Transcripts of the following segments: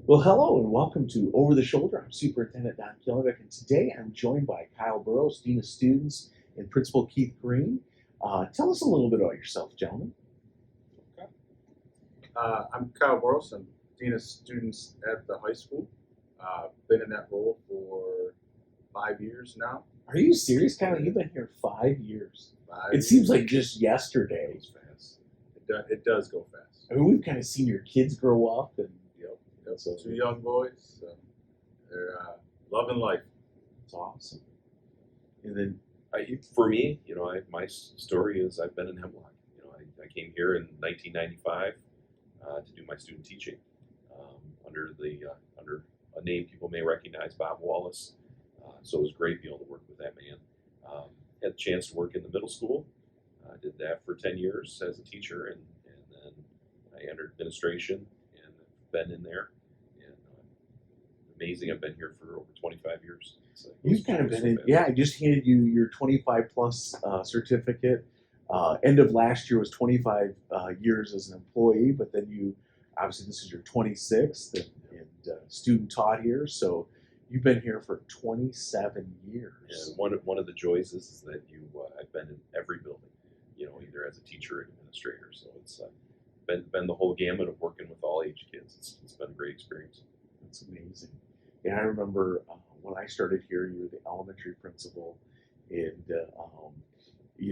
Well, hello and welcome to Over the Shoulder. I'm Superintendent Don Kilovic, and today I'm joined by Kyle Boros, Dean of Students, and Principal Keith Green. Tell us a little bit about yourself, gentlemen. Okay. I'm Kyle Boros. I'm Dean of Students at the high school. Been in that role for 5 years now. Are you serious, Kyle? You've been here 5 years. Five It seems years. like just yesterday. It goes fast. It does go fast. I mean, we've kind of seen your kids grow up, and Yep. So- Two young boys. They're loving life. it's awesome. And then, For me, my story is I've been in Hemlock. I came here in 1995 to do my student teaching under a name people may recognize, Bob Wallace. So it was great being able to work with that man. Had the chance to work in the middle school. Did that for 10 years as a teacher, and then I entered administration and been in there. And amazing, I've been here for over 25 years. you've kind of been in, yeah, I just handed you your 25 plus certificate. End of last year was 25 years as an employee, but then obviously this is your 26th and student taught here. So you've been here for 27 years. And one of the joys is that I've been in every building, either as a teacher or administrator. So it's been the whole gamut of working with all age kids. It's been a great experience. That's amazing. Yeah, I remember when I started here, you were the elementary principal, and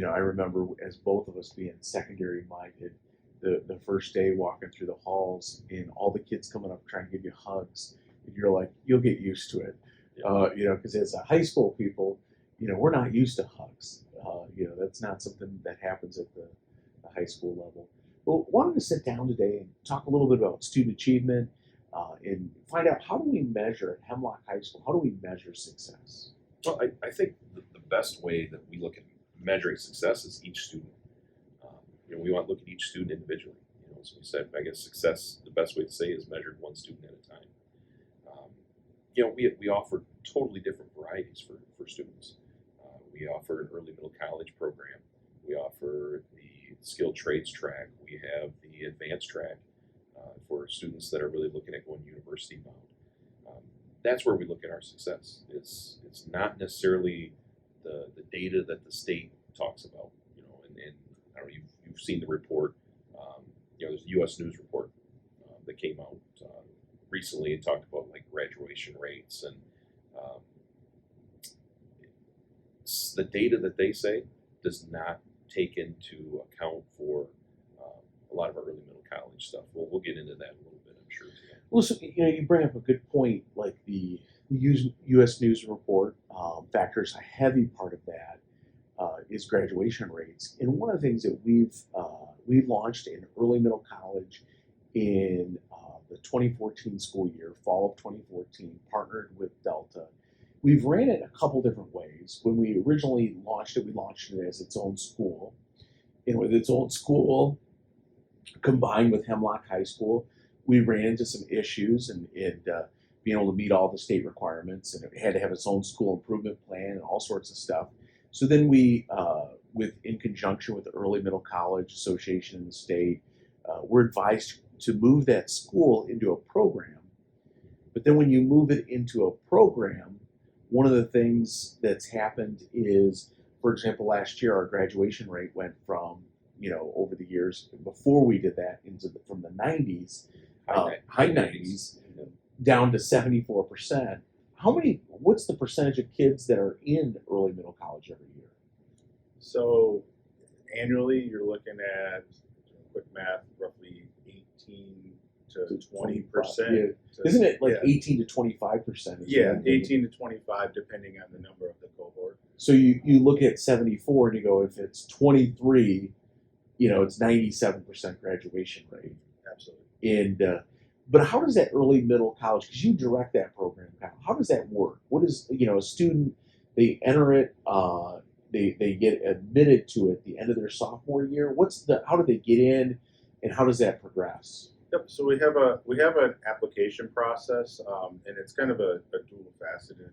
I remember as both of us being secondary minded, the first day walking through the halls and all the kids coming up trying to give you hugs, and you're like, you'll get used to it, because as a high school people, we're not used to hugs. That's not something that happens at the high school level. Well, wanted to sit down today and talk a little bit about student achievement. And find out, how do we measure at Hemlock High School? How do we measure success? Well, I think the best way that we look at measuring success is each student. We want to look at each student individually. So we said, I guess success, the best way to say is measured one student at a time. We offer totally different varieties for students. We offer an early middle college program. We offer the skilled trades track. We have the advanced track for students that are really looking at going university bound. That's where we look at our success. It's not necessarily the data that the state talks about. And I don't know, you've seen the report. There's a U.S. News report that came out recently and talked about like graduation rates, and the data that they say does not take into account for a lot of our early middle college stuff. We'll get into that a little bit, I'm sure. Today. Well, so, you bring up a good point. Like the U.S. News report factors a heavy part of that is graduation rates. And one of the things that we've launched in early middle college in the 2014 school year, fall of 2014, partnered with Delta. We've ran it a couple different ways. When we originally launched it, we launched it as its own school. And with its own school, combined with Hemlock High School, we ran into some issues and being able to meet all the state requirements, and it had to have its own school improvement plan and all sorts of stuff. So then we, in conjunction with the Early Middle College Association in the state, we're advised to move that school into a program. But then when you move it into a program, one of the things that's happened is, for example, last year our graduation rate went from, over the years before we did that from the 90s, high 90s, down to 74%. What's the percentage of kids that are in early middle college every year? So annually, you're looking at, quick math, roughly 18 to 20%. Isn't it like 18 to 25%? Yeah, 18 to 25, depending on the number of the cohort. So you look at 74 and you go, if it's 23, it's 97% graduation rate. Absolutely. And but how does that early middle college, because you direct that program, how does that work? What is, a student, they enter it, they get admitted to it at the end of their sophomore year. How do they get in, and how does that progress? Yep. So we have an application process, and it's kind of a dual-faceted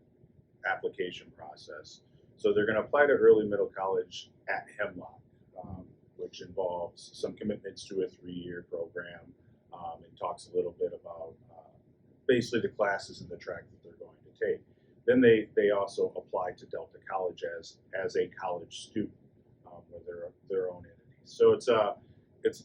application process. So they're going to apply to early middle college at Hemlock, which involves some commitments to a 3-year program, and talks a little bit about basically the classes and the track that they're going to take. Then they also apply to Delta College as a college student with their own entities. So it's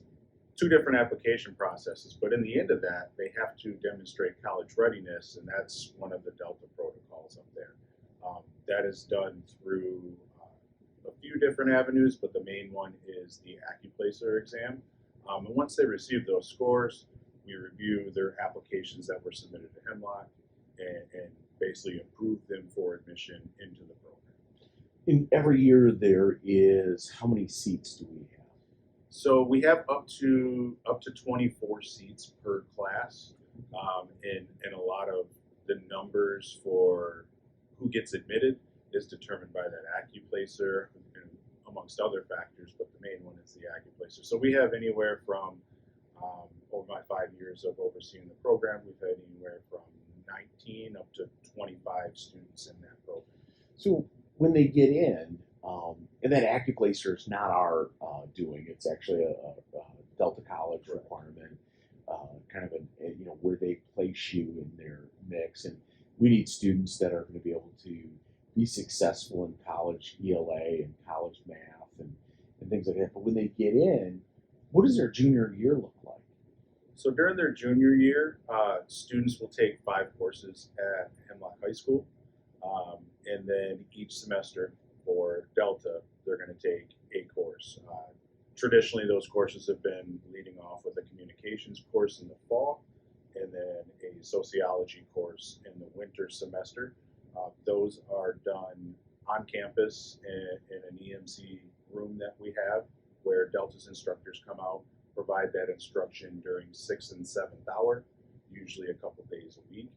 two different application processes, but in the end of that, they have to demonstrate college readiness, and that's one of the Delta protocols up there. That is done through a few different avenues, but the main one is the AccuPlacer exam. And once they receive those scores, we review their applications that were submitted to Hemlock and basically approve them for admission into the program. In every year there is, how many seats do we have? So we have up to 24 seats per class, and a lot of the numbers for who gets admitted is determined by that AccuPlacer, and amongst other factors, but the main one is the AccuPlacer. So we have anywhere from, over my 5 years of overseeing the program, we've had anywhere from 19 up to 25 students in that program. So when they get in, and that AccuPlacer is not our doing, it's actually a Delta College requirement, kind of where they place you in their mix. And we need students that are going to be able to be successful in college ELA and college math and things like that. But when they get in, what does their junior year look like? So during their junior year, students will take 5 courses at Hemlock High School, and then each semester for Delta, they're going to take a course. Traditionally, those courses have been leading off with a communications course in the fall, and then a sociology course in the winter semester. Those are done on campus in an EMC room that we have, where Delta's instructors come out, provide that instruction during 6th and 7th hour, usually a couple days a week.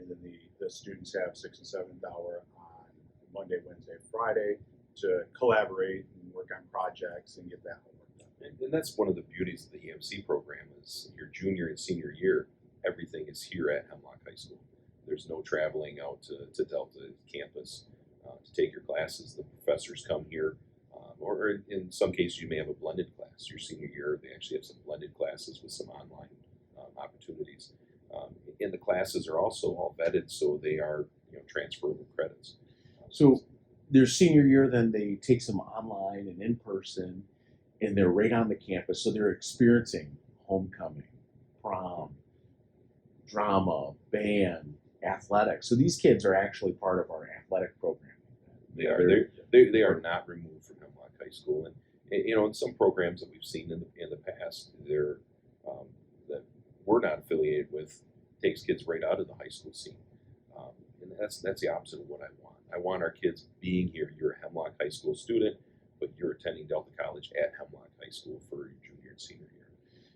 And then the students have 6th and 7th hour on Monday, Wednesday, Friday to collaborate and work on projects and get that homework done. And that's one of the beauties of the EMC program is your junior and senior year, everything is here at Hemlock High School. There's no traveling out to Delta campus to take your classes. The professors come here, or in some cases you may have a blended class. Your senior year, they actually have some blended classes with some online opportunities. And the classes are also all vetted, so they are transferable credits. So their senior year, then they take some online and in person, and they're right on the campus. So they're experiencing homecoming, prom, drama, band, athletics. So these kids are actually part of our athletic program. They are not removed from Hemlock High School, and in some programs that we've seen in the past, they're that we're not affiliated with, takes kids right out of the high school scene, and that's the opposite of what I want. I want our kids being here. You're a Hemlock High School student, but you're attending Delta College at Hemlock High School for your junior and senior year.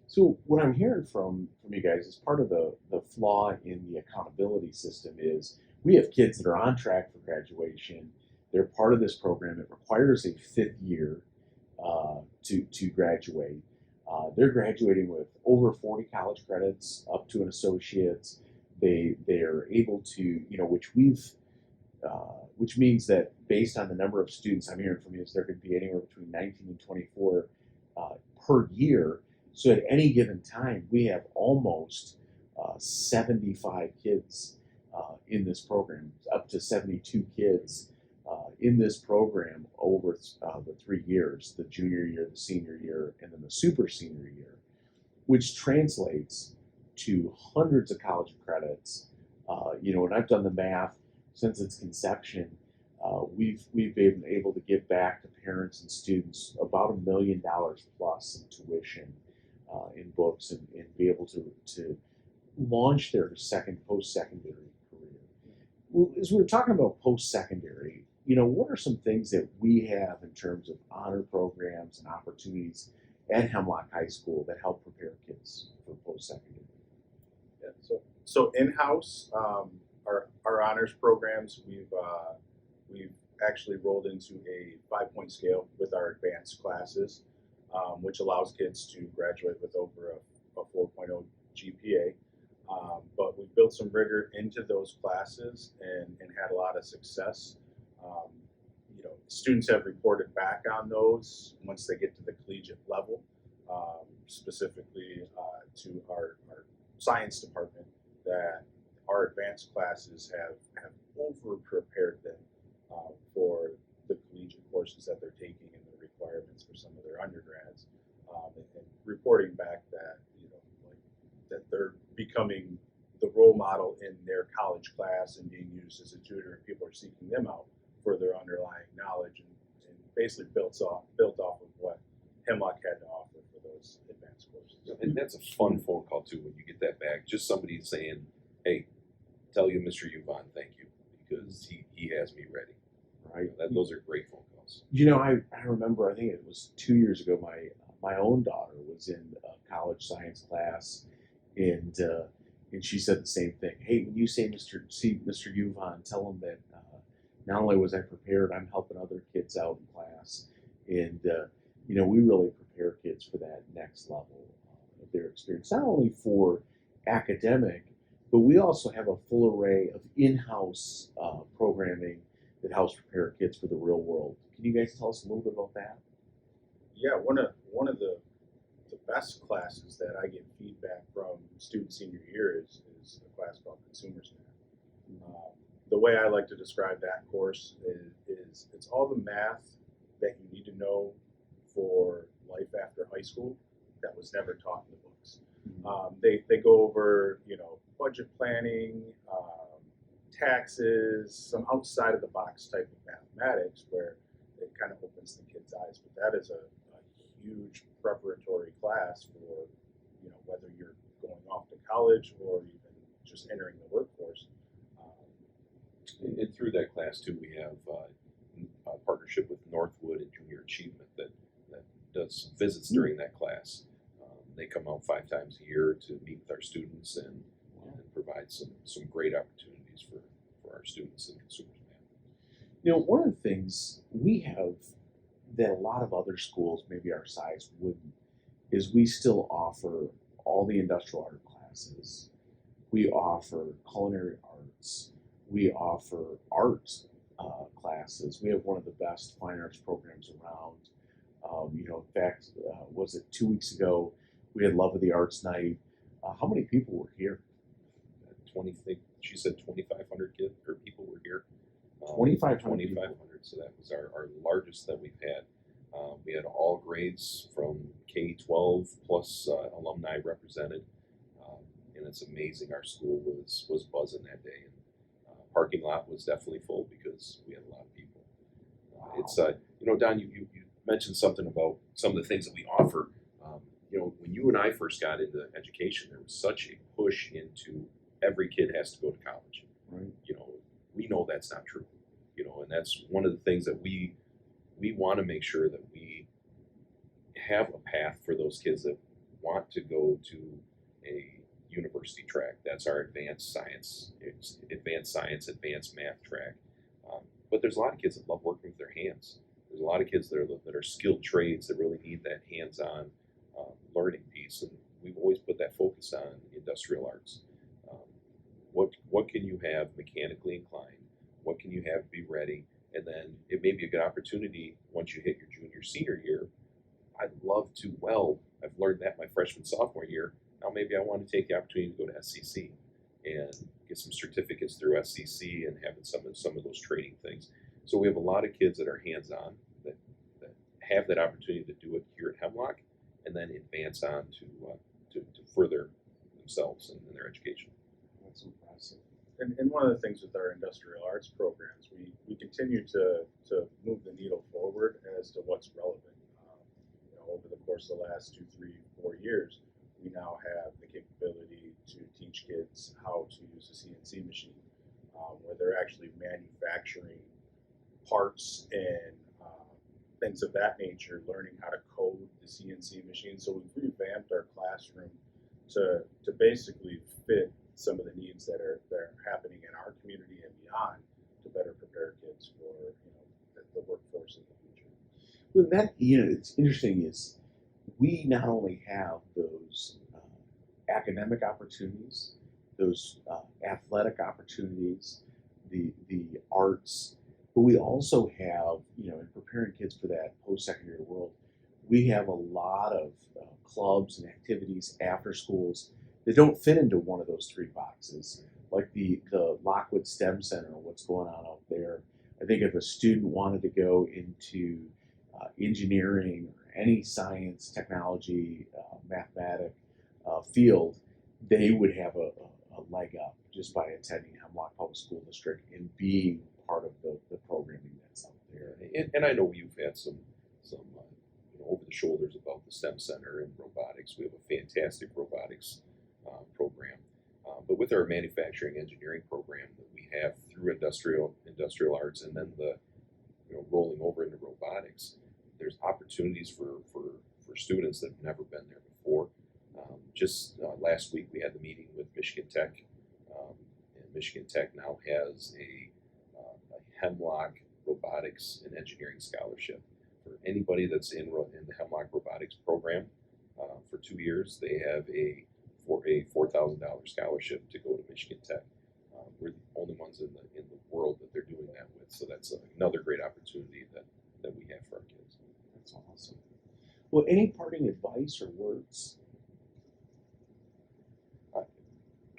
So what I'm hearing from you guys is part of the flaw in the accountability system is we have kids that are on track for graduation. They're part of this program. It requires a 5th year to graduate. They're graduating with over 40 college credits, up to an associate's. They're able to, which means that based on the number of students I'm hearing from you, is there could be anywhere between 19 and 24 per year. So at any given time, we have almost 75 kids in this program, up to 72 kids in this program over the 3 years, the junior year, the senior year, and then the super senior year, which translates to hundreds of college credits. And I've done the math since its conception. We've been able to give back to parents and students about $1 million plus in tuition, in books, and be able to launch their post-secondary career. Well, as we were talking about post-secondary, what are some things that we have in terms of honor programs and opportunities at Hemlock High School that help prepare kids for post-secondary? Yeah, so in-house, our honors programs, we've actually rolled into a 5-point scale with our advanced classes, which allows kids to graduate with over a 4.0 GPA. But we built some rigor into those classes and had a lot of success. Students have reported back on those once they get to the collegiate level, specifically to our science department, that advanced classes have over prepared them for the collegiate courses that they're taking and the requirements for some of their undergrads, and reporting back that like that they're becoming the role model in their college class and being used as a tutor, and people are seeking them out for their underlying knowledge, and basically built off of what Hemlock had to offer for those advanced courses. And that's a fun phone call too when you get that back. Just somebody saying, "Hey, tell you Mr. Yvonne, thank you, because he has me ready." Right. Those are great phone calls. I remember, I think it was 2 years ago, my own daughter was in a college science class, and she said the same thing. Hey, when you say Mr. Yvonne, tell him that not only was I prepared, I'm helping other kids out in class, and we really prepare kids for that next level of their experience, not only for academic, but we also have a full array of in-house programming that helps prepare kids for the real world. Can you guys tell us a little bit about that? Yeah, one of the best classes that I get feedback from student senior year is a class called Consumers Math. The way I like to describe that course is it's all the math that you need to know for life after high school that was never taught in the books. They go over budget planning, taxes, some outside of the box type of mathematics where it kind of opens the kids' eyes. But that is a huge preparatory class for whether you're going off to college or even just entering the workforce. And through that class too, we have a partnership with Northwood and Junior Achievement that does visits during that class. They come out 5 times a year to meet with our students and provide some great opportunities for our students in Consumers Math. One of the things we have that a lot of other schools, maybe our size, wouldn't, is we still offer all the industrial art classes. We offer culinary arts. We offer art classes. We have one of the best fine arts programs around. In fact, was it 2 weeks ago, we had Love of the Arts Night. How many people were here? She said 2,500 kids or people were here. 2,500. 2,500. So that was our largest that we've had. We had all grades from K-12 plus alumni represented, and it's amazing. Our school was buzzing that day, and parking lot was definitely full because we had a lot of people. It's Don, you mentioned something about some of the things that we offer. When you and I first got into education, there was such a push into every kid has to go to college. Right. We know that's not true. And that's one of the things that we want to make sure that we have a path for those kids that want to go to a university track. That's our advanced science, advanced math track. But there's a lot of kids that love working with their hands. There's a lot of kids that are skilled trades that really need that hands-on learning piece, and we've always put that focus on industrial arts. What can you have mechanically inclined? What can you have be ready? And then it may be a good opportunity once you hit your junior, senior year. I'd love to weld. I've learned that my freshman, sophomore year. Now maybe I want to take the opportunity to go to SCC and get some certificates through SCC and having some of those training things. So we have a lot of kids that are hands-on that have that opportunity to do it here at Hemlock, and then advance on to further themselves in their education. That's impressive. And one of the things with our industrial arts programs, we continue to move the needle forward as to what's relevant. Over the course of the last 2, 3, 4 years, we now have the capability to teach kids how to use a CNC machine, where they're actually manufacturing parts and things of that nature, learning how to code the CNC machine. So we've revamped our classroom to basically fit some of the needs that are happening in our community and beyond, to better prepare kids for the workforce in the future. Well, that it's interesting is we not only have those academic opportunities, those athletic opportunities, the arts, but we also have in preparing kids for that post-secondary world, we have a lot of clubs and activities after schools that don't fit into one of those 3 boxes. like the Lockwood STEM Center, what's going on out there. I think if a student wanted to go into engineering or any science, technology, mathematic field, they would have a leg up just by attending Hemlock Public School District and being part of the programming that's out there. And I know you've had some over the shoulders about the STEM Center and robotics. We have a fantastic robotics program, but with our manufacturing engineering program that we have through industrial arts, and then the rolling over into robotics, there's opportunities for students that have never been there before. Just last week we had the meeting with Michigan Tech, and Michigan Tech now has a Hemlock Robotics and Engineering Scholarship. For anybody that's in the Hemlock Robotics program for 2 years, they have a $4,000 scholarship to go to Michigan Tech. We're the only ones in the world that they're doing that with, so that's another great opportunity that we have for our kids. That's awesome. Well, any parting advice or words?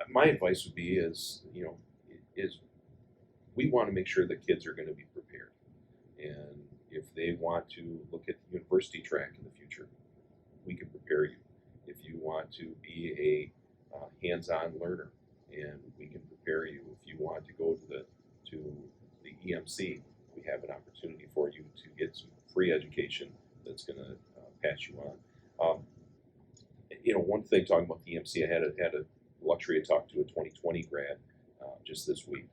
My advice would be is we want to make sure that kids are going to be prepared, and if they want to look at the university track in the future, we can prepare you. If you want to be a hands-on learner, and we can prepare you. If you want to go to the EMC, we have an opportunity for you to get some free education that's going to pass you on. One thing talking about the EMC, I had a luxury to talk to a 2020 grad just this week.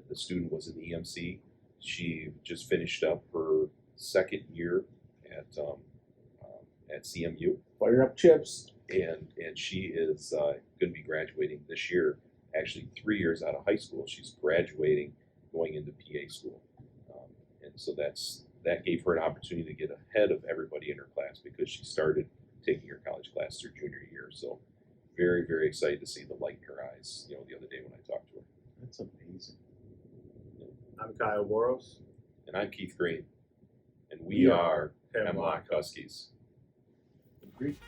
The student was in the EMC. She just finished up her second year at CMU. Fire up chips. And she is going to be graduating this year, actually 3 years out of high school. She's graduating, going into PA school. And so that gave her an opportunity to get ahead of everybody in her class because she started taking her college class her junior year. So very, very excited to see the light in her eyes, the other day when I talked to her. That's amazing. I'm Kyle Boros. And I'm Keith Green. And we are Hemlock Huskies. Great.